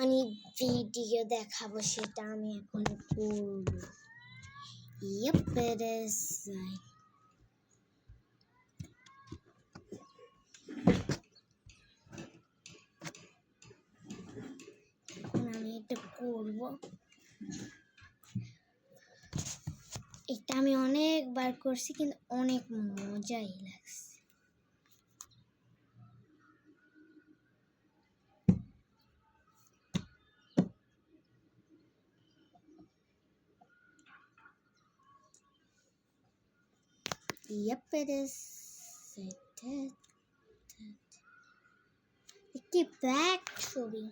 আমি ভিডিও দেখাবো, সেটা আমি এখন করব। Yep, it is. এখন আমি এটা করব। এটা আমি অনেকবার করছি, কিন্তু অনেক মজাই লাগছে। Yep, it is. একটি ব্ল্যাক ছবি।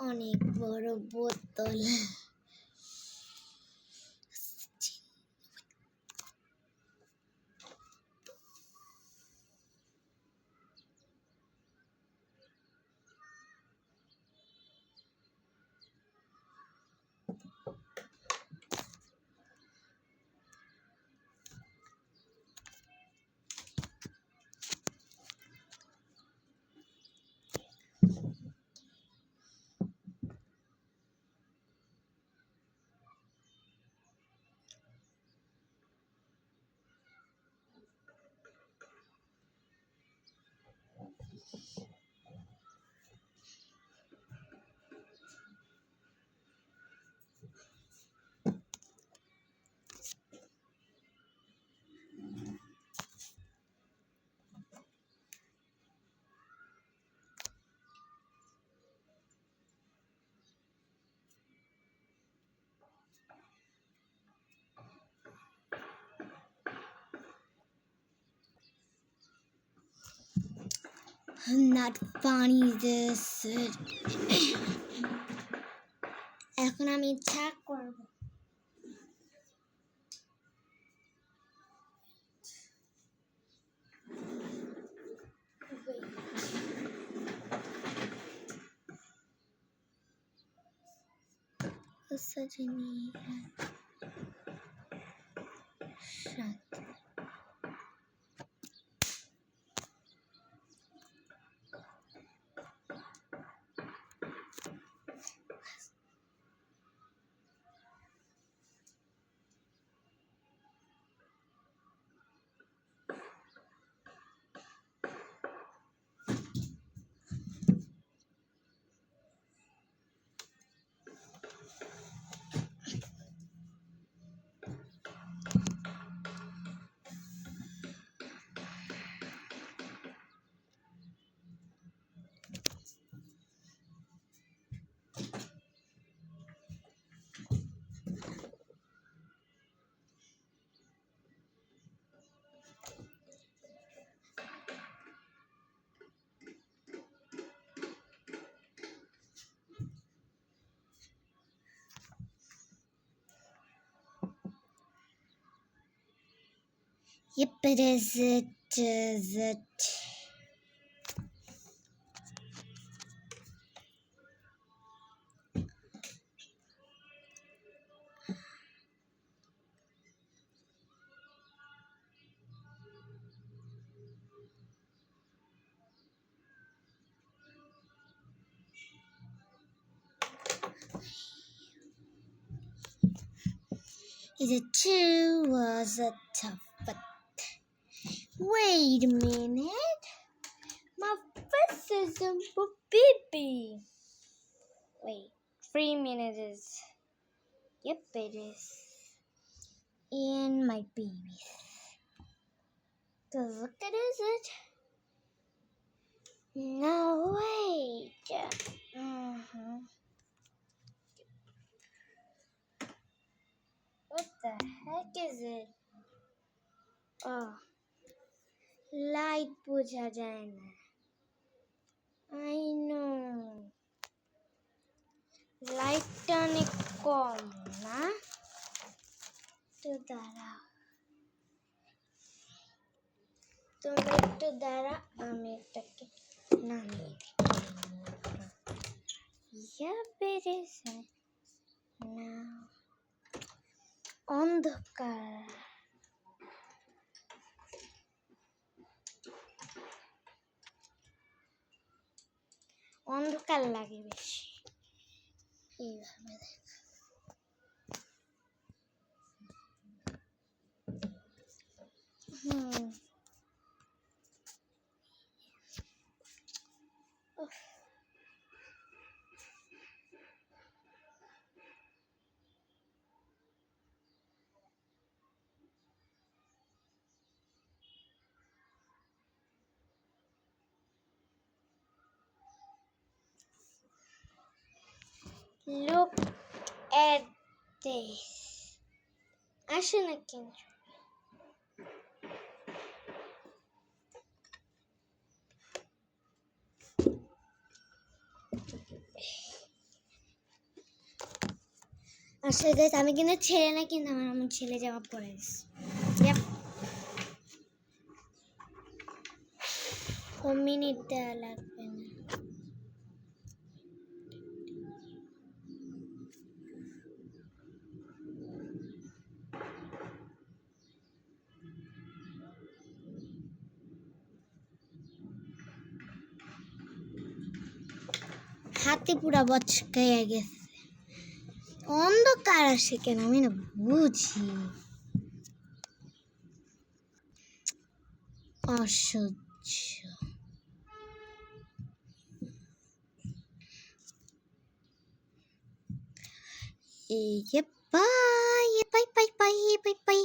অনেক বড় বোতল। I'm not funny this. এখন আমি ইচ্ছা করব। সজনী সাথ Yep, it is. It is it. Is it true? Was it tough? But wait a minute. My face is a baby. Wait, 3 minutes is. Yep, it is. In my baby. Cause look at it. No, wait. What the heck is it? Oh, light বোঝা যায় না। I know. লাইটটা অনেক কম না? তো দাঁড়াও, তোমরা একটু দাঁড়া, আমি এটাকে নামিয়ে দিই। ইয়া বেড়েছে না অন্ধকার অন্ধকার লাগে বেশি এইভাবে look at this আসে না কিন্তু আসলে গাইস আমি কিন্তু ছেলে না কিন্তু আমার ছেলে জামা পরে দিয়েছে মিনিট দেওয়া লাগবে না হাতে পুরা বচকাইয়া গেছে অন্ধকার আসে কেন আমি না বুঝি অসহ্য bye bye bye bye bye bye